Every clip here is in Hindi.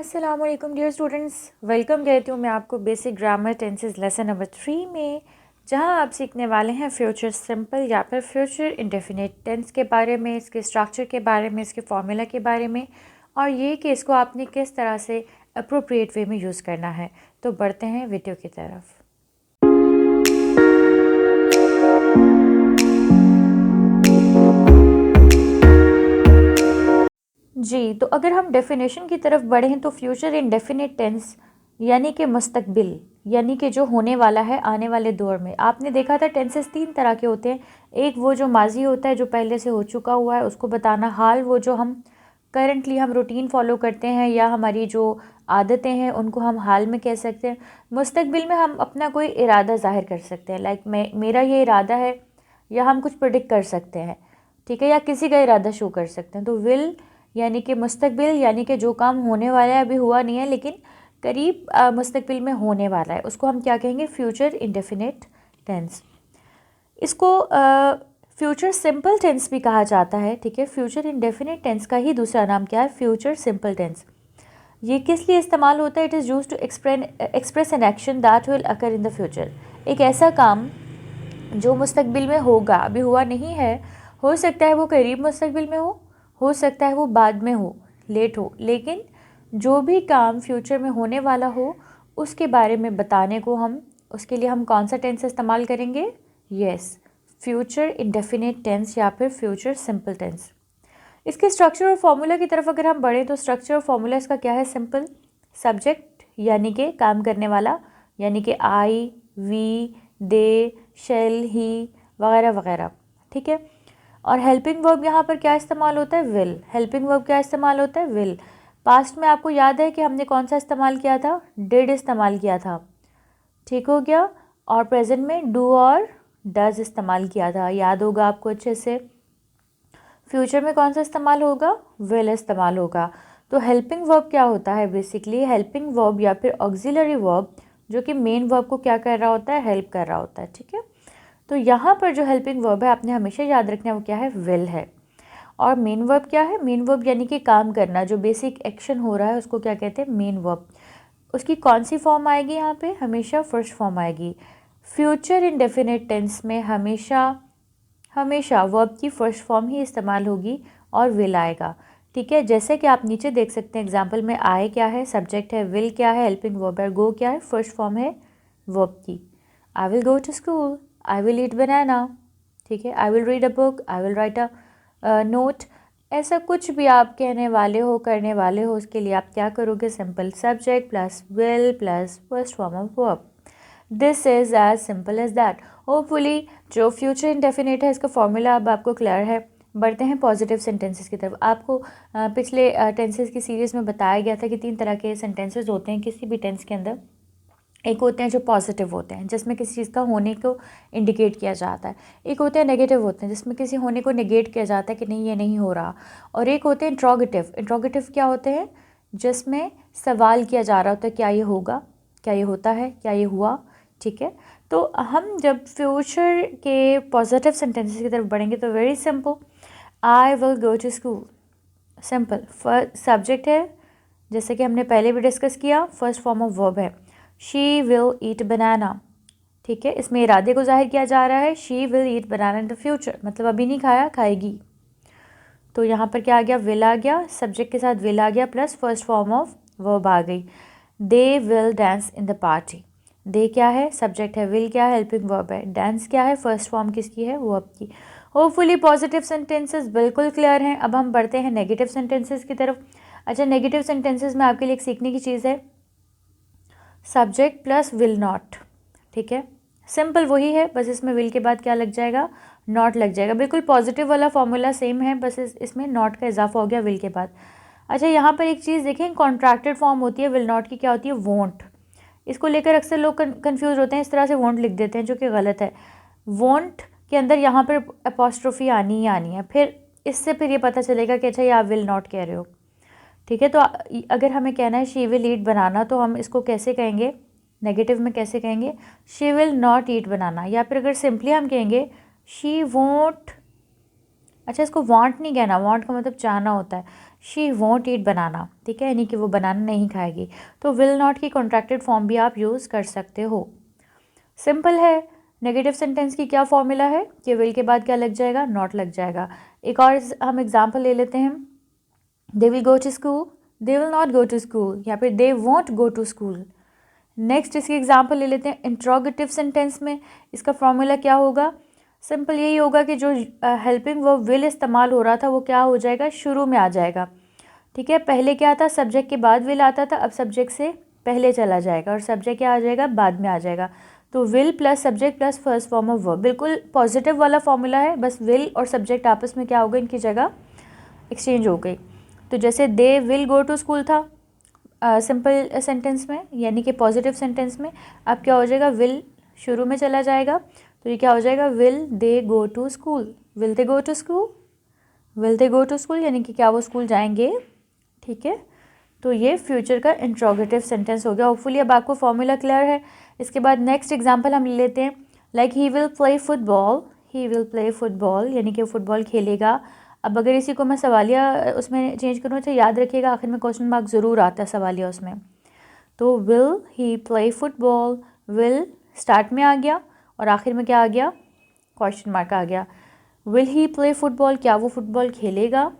अस्सलामुअलैकुम डियर स्टूडेंट्स, वेलकम कहती हूँ मैं आपको basic grammar tenses lesson number 3 में, जहाँ आप सीखने वाले हैं फ्यूचर सिंपल या फिर फ्यूचर इंडेफिनिट टेंस के बारे में, इसके स्ट्रक्चर के बारे में, इसके फॉर्मूला के बारे में और ये कि इसको आपने किस तरह से अप्रोप्रिएट वे में यूज़ करना है। तो बढ़ते हैं वीडियो की तरफ। जी, तो अगर हम डेफिनेशन की तरफ बढ़ें तो फ्यूचर इंडेफिनिट टेंस यानी कि मुस्तकबिल, यानी कि जो होने वाला है आने वाले दौर में। आपने देखा था टेंसेस 3 तरह के होते हैं। एक वो जो माजी होता है, जो पहले से हो चुका हुआ है, उसको बताना। हाल वो जो हम करंटली हम रूटीन फॉलो करते हैं या हमारी जो आदतें हैं उनको हम हाल में कह सकते हैं। मुस्तकबिल में हम अपना कोई इरादा ज़ाहिर कर सकते हैं, लाइक मेरा ये इरादा है, या हम कुछ प्रेडिक्ट कर सकते हैं, ठीक है, या किसी का इरादा शो कर सकते हैं। तो विल यानी कि मुस्तकबिल, यानी कि जो काम होने वाला है, अभी हुआ नहीं है लेकिन करीब मुस्तकबिल में होने वाला है, उसको हम क्या कहेंगे? Future indefinite tense. इसको फ्यूचर सिंपल टेंस भी कहा जाता है, ठीक है। फ्यूचर इंडेफिनिट टेंस का ही दूसरा नाम क्या है? Future simple tense. ये किस लिए इस्तेमाल होता है? It is use to express an action that will occur in the future. एक ऐसा काम जो मुस्तकबिल में होगा, अभी हुआ नहीं है, हो सकता है वो करीब मुस्तकबिल में हो सकता है वो बाद में हो, लेट हो, लेकिन जो भी काम फ्यूचर में होने वाला हो उसके बारे में बताने को हम, उसके लिए हम कौन सा टेंस इस्तेमाल करेंगे? यस, फ्यूचर इंडेफिनिट टेंस या फिर फ्यूचर सिंपल टेंस। इसके स्ट्रक्चर और फॉर्मूला की तरफ अगर हम बढ़ें तो स्ट्रक्चर और फॉर्मूला इसका क्या है? सिंपल। सब्जेक्ट यानी कि काम करने वाला, यानी कि आई, वी, दे, शेल, ही वगैरह वगैरह, ठीक है। और हेल्पिंग वर्ब यहाँ पर क्या इस्तेमाल होता है? विल। हेल्पिंग वर्ब क्या इस्तेमाल होता है? विल। पास्ट में आपको याद है कि हमने कौन सा इस्तेमाल किया था? डिड इस्तेमाल किया था, ठीक हो गया। और प्रेजेंट में डू और डज इस्तेमाल किया था, याद होगा आपको अच्छे से। फ्यूचर में कौन सा इस्तेमाल होगा? विल इस्तेमाल होगा। तो हेल्पिंग वर्ब क्या होता है? बेसिकली हेल्पिंग वर्ब या फिर ऑक्सिलरी वर्ब जो कि मेन वर्ब को क्या कर रहा होता है? हेल्प कर रहा होता है, ठीक है। तो यहाँ पर जो हेल्पिंग वर्ब है आपने हमेशा याद रखना है, वो क्या है? विल है। और मेन वर्ब क्या है? मेन वर्ब यानी कि काम करना, जो बेसिक एक्शन हो रहा है उसको क्या कहते हैं? Main verb. उसकी कौन सी फॉर्म आएगी यहाँ पे? हमेशा फर्स्ट फॉर्म आएगी। फ्यूचर इंडेफिनिट टेंस में हमेशा हमेशा वर्ब की फर्स्ट फॉर्म ही इस्तेमाल होगी और विल आएगा, ठीक है। जैसे कि आप नीचे देख सकते हैं एग्जाम्पल में, आए क्या है? सब्जेक्ट है। विल क्या है? हेल्पिंग वर्ब है। गो क्या है? फर्स्ट फॉर्म है वर्ब की। I will go to school, I will eat banana, ठीक है। I will read a book, I will write a note. ऐसा कुछ भी आप कहने वाले हो, करने वाले हो, उसके लिए आप क्या करोगे? Simple subject plus will plus first form of verb. This is as simple as that. Hopefully जो फ्यूचर इंडेफिनिट है इसका फॉर्मूला अब आपको क्लियर है। बढ़ते हैं पॉजिटिव सेंटेंसेस की तरफ। आपको पिछले टेंसेस की सीरीज़ में बताया गया था कि 3 तरह के सेंटेंसेस होते हैं किसी भी टेंस के अंदर। एक होते हैं जो पॉजिटिव होते हैं, जिसमें किसी चीज़ का होने को इंडिकेट किया जाता है। एक होते हैं नेगेटिव होते हैं, जिसमें किसी होने को नेगेट किया जाता है कि नहीं, ये नहीं हो रहा। और एक होते हैं इंट्रोगेटिव। इंट्रोगेटिव क्या होते हैं? जिसमें सवाल किया जा रहा होता है, क्या ये होगा, क्या ये होता है, क्या ये हुआ, ठीक है। तो हम जब फ्यूचर के पॉजिटिव सेंटेंसेस की तरफ बढ़ेंगे तो very simple, I will go to school. Simple. Subject है, जैसे कि हमने पहले भी डिस्कस किया, फर्स्ट फॉर्म ऑफ वर्ब है। शी विल ईट बनाना, ठीक है। इसमें इरादे को जाहिर किया जा रहा है। She will eat banana in the future, मतलब अभी नहीं खाया, खाएगी। तो यहाँ पर क्या आ गया? विल आ गया, सब्जेक्ट के साथ विल आ गया plus first form of verb आ गई। They will dance in the party. They क्या है? सब्जेक्ट है। विल क्या है? हेल्पिंग वर्ब है। डांस क्या है? फर्स्ट फॉर्म किसकी है? वर्ब की। होपफुली पॉजिटिव सेंटेंसेस बिल्कुल क्लियर हैं। अब हम बढ़ते हैं नेगेटिव सेंटेंसेस की तरफ। अच्छा, नेगेटिव सेंटेंसेस में आपके लिए एक सीखने की चीज़ है, सब्जेक्ट प्लस विल नॉट, ठीक है। सिंपल वही है, बस इसमें विल के बाद क्या लग जाएगा? नॉट लग जाएगा। बिल्कुल पॉजिटिव वाला फॉर्मूला सेम है, बस इसमें नॉट का इजाफा हो गया विल के बाद। अच्छा, यहाँ पर एक चीज़ देखें, कॉन्ट्रैक्टेड फॉर्म होती है विल नॉट की, क्या होती है? वोंट। इसको लेकर अक्सर लोग कन्फ्यूज़ होते हैं, इस तरह से वोंट लिख देते हैं, जो कि गलत है। वोंट के अंदर यहाँ पर अपॉस्ट्रोफी आनी ही आनी है, फिर इससे फिर ये पता चलेगा कि अच्छा ये आप विल नॉट कह रहे हो, ठीक है। तो अगर हमें कहना है शी विल ईट बनाना, तो हम इसको कैसे कहेंगे? नेगेटिव में कैसे कहेंगे? शी विल नॉट ईट बनाना। या फिर अगर सिंपली हम कहेंगे शी वोंट, अच्छा इसको वांट नहीं कहना, वांट का मतलब चाहना होता है। शी वोंट ईट बनाना, ठीक है, यानी कि वो बनाना नहीं खाएगी। तो विल नॉट की कॉन्ट्रैक्टेड फॉर्म भी आप यूज़ कर सकते हो। सिंपल है। नेगेटिव सेंटेंस की क्या फॉर्मूला है कि विल के बाद क्या लग जाएगा, नॉट लग जाएगा। एक और हम एग्जाम्पल ले लेते हैं, they will go to school, they will not go to school, या फिर they won't go to school. Next इसकी एग्जाम्पल ले लेते हैं इंट्रोगेटिव सेंटेंस में। इसका फॉर्मूला क्या होगा, सिंपल यही होगा कि जो हेल्पिंग वर्ब विल इस्तेमाल हो रहा था वो क्या हो जाएगा, शुरू में आ जाएगा, ठीक है। पहले क्या था, सब्जेक्ट के बाद विल आता था, अब सब्जेक्ट से पहले चला जाएगा और सब्जेक्ट क्या आ जाएगा, बाद में आ जाएगा। तो will plus subject plus first form of verb, बिल्कुल पॉजिटिव वाला फॉर्मूला है, बस विल और सब्जेक्ट आपस में क्या हो गए, इनकी जगह एक्सचेंज हो गई। तो जैसे they will go to school था सिंपल सेंटेंस में, यानी कि पॉजिटिव सेंटेंस में, अब क्या हो जाएगा, विल शुरू में चला जाएगा, तो ये क्या हो जाएगा, will they go to school, will they go to school, will they go to school, यानी कि क्या वो स्कूल जाएंगे, ठीक है। तो ये फ्यूचर का इंट्रोगेटिव सेंटेंस हो गया। होपफुली अब आपको फॉर्मूला क्लियर है। इसके बाद नेक्स्ट एग्जांपल हम ले लेते हैं, like he will play football, he will play football, यानी कि फुटबॉल खेलेगा। अब अगर इसी को मैं सवालिया उसमें चेंज करूँ तो याद रखिएगा आखिर में क्वेश्चन मार्क ज़रूर आता है सवालिया उसमें। तो will he play football, will start में आ गया और आखिर में क्या आ गया, क्वेश्चन मार्क आ गया। विल ही प्ले फुटबॉल, क्या वो फुटबॉल खेलेगा।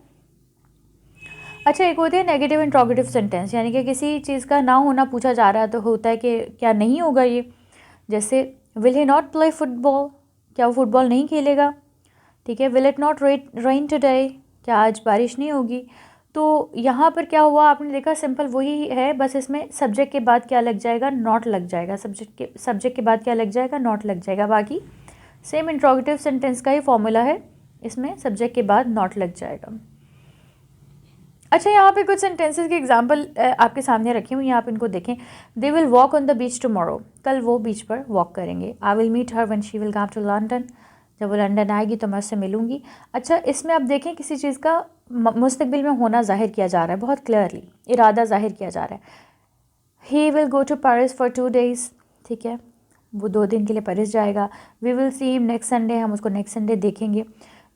अच्छा, एक होते हैं नेगेटिव इंट्रोगेटिव सेंटेंस, यानी कि किसी चीज़ का ना होना पूछा जा रहा है तो होता है कि क्या नहीं होगा ये। जैसे will he not play football, क्या वो फुटबॉल नहीं खेलेगा, ठीक है। Will it not rain today, क्या आज बारिश नहीं होगी। तो यहाँ पर क्या हुआ, आपने देखा सिंपल वही है, बस इसमें सब्जेक्ट के बाद क्या लग जाएगा, नॉट लग जाएगा। सब्जेक्ट के बाद क्या लग जाएगा, नॉट लग जाएगा। बाकी सेम इंट्रोगेटिव सेंटेंस का ही फॉर्मूला है, इसमें सब्जेक्ट के बाद नॉट लग जाएगा। अच्छा, यहाँ पे कुछ सेंटेंसेस के एग्जांपल आपके सामने रखी हुई हैं, आप इनको देखें। They will walk on the beach tomorrow, कल वो बीच पर वॉक करेंगे। I will meet her when she will come to London, जब वो लंदन आएगी तो मैं उससे मिलूंगी। अच्छा, इसमें आप देखें किसी चीज़ का मुस्तकबिल में होना जाहिर किया जा रहा है, बहुत क्लियरली इरादा जाहिर किया जा रहा है। He will go to Paris for 2 days, ठीक है, वो 2 दिन के लिए पेरिस जाएगा। We will see him next Sunday, हम उसको नेक्स्ट संडे देखेंगे।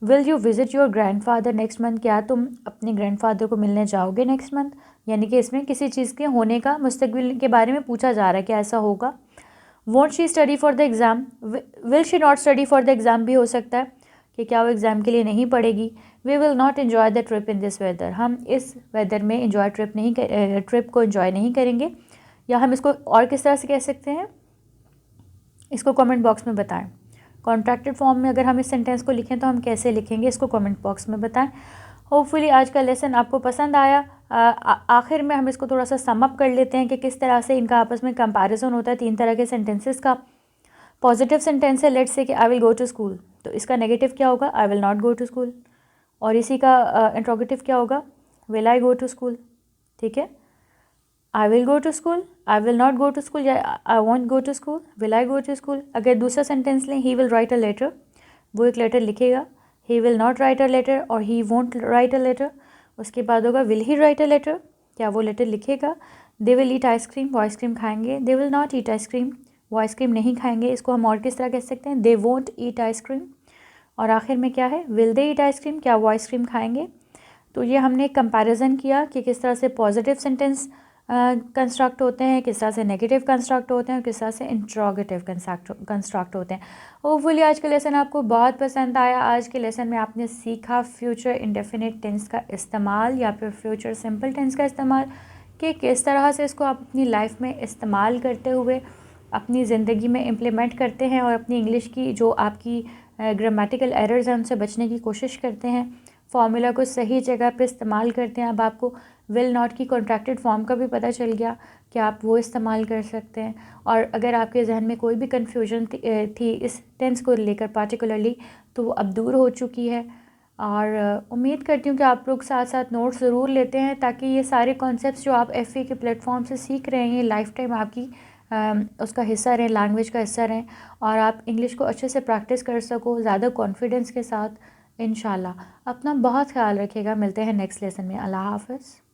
Will you visit your grandfather next month, क्या तुम अपने ग्रैंडफादर को मिलने जाओगे नेक्स्ट मंथ। यानी कि इसमें किसी चीज़ के होने का मुस्तकबिल के बारे में पूछा जा रहा है कि ऐसा होगा। Won't she study for the exam, will she not study for the exam भी हो सकता है कि क्या वो एग्ज़ाम के लिए नहीं पढ़ेगी। We will not enjoy the trip in this weather, हम इस वेदर में इन्जॉय ट्रिप को इन्जॉय नहीं करेंगे। या हम इसको और किस तरह से कह सकते हैं, इसको कमेंट बॉक्स में बताएं। कॉन्ट्रैक्टेड फॉर्म में अगर हम इस सेंटेंस को लिखें तो हम कैसे लिखेंगे, इसको कमेंट बॉक्स में बताएं। होपफुली आज का लेसन आपको पसंद आया। आखिर में हम इसको थोड़ा सा सम अप कर लेते हैं कि किस तरह से इनका आपस में कंपैरिजन होता है 3 तरह के सेंटेंसेस का। पॉजिटिव सेंटेंस है, लेट्स से कि I will go to school, तो इसका नेगेटिव क्या होगा, I will not go to school. और इसी का इंट्रोगेटिव क्या होगा, will I go to school, ठीक है। I will go to school, I will not go to school, या I won't go to school, will I go to school. अगर दूसरा सेंटेंस लें, he will write a letter, वो एक लेटर लिखेगा। He will not write a letter और he won't write a letter. उसके बाद होगा will he write a letter, क्या वो लेटर लिखेगा। दे विल ईट आइसक्रीम, वो आइसक्रीम खाएंगे। They will not eat ice cream, वो आइसक्रीम नहीं खाएंगे। इसको हम और किस तरह कह सकते हैं, दे वोंट ईट आइसक्रीम। और आखिर में क्या है, विल दे ईट आइसक्रीम, क्या वो आइसक्रीम खाएंगे। तो ये हमने कंपैरिजन किया कि किस तरह से पॉजिटिव सेंटेंस कंस्ट्रक्ट होते हैं, किस तरह से नेगेटिव कंस्ट्रक्ट होते हैं और किस तरह से इंट्रोगेटिव कंस्ट्रक्ट होते हैं। होपफुली आज का लेसन आपको बहुत पसंद आया। आज के लेसन में आपने सीखा फ्यूचर इंडेफिनिट टेंस का इस्तेमाल या फिर फ्यूचर सिंपल टेंस का इस्तेमाल, कि किस तरह से इसको आप अपनी लाइफ में इस्तेमाल करते हुए अपनी ज़िंदगी में इम्प्लीमेंट करते हैं और अपनी इंग्लिश की जो आपकी ग्रामेटिकल एरर्स हैं उनसे बचने की कोशिश करते हैं। फार्मूला को सही जगह पे इस्तेमाल करते हैं। अब आपको विल नॉट की कॉन्ट्रैक्टेड फॉर्म का भी पता चल गया कि आप वो इस्तेमाल कर सकते हैं। और अगर आपके जहन में कोई भी कन्फ्यूजन थी इस टेंस को लेकर पार्टिकुलरली, तो वो अब दूर हो चुकी है। और उम्मीद करती हूँ कि आप लोग साथ साथ नोट्स ज़रूर लेते हैं, ताकि ये सारे कॉन्सेप्ट्स जो आप FA के प्लेटफॉर्म से सीख रहे हैं, ये लाइफ टाइम आपकी उसका हिस्सा रहें, लैंग्वेज का हिस्सा रहें, और आप इंग्लिश को अच्छे से प्रैक्टिस कर सको ज़्यादा कॉन्फिडेंस के साथ। इंशाल्लाह अपना बहुत ख्याल रखिएगा। मिलते हैं नेक्स्ट लेसन में। अल्लाह हाफ़िज़।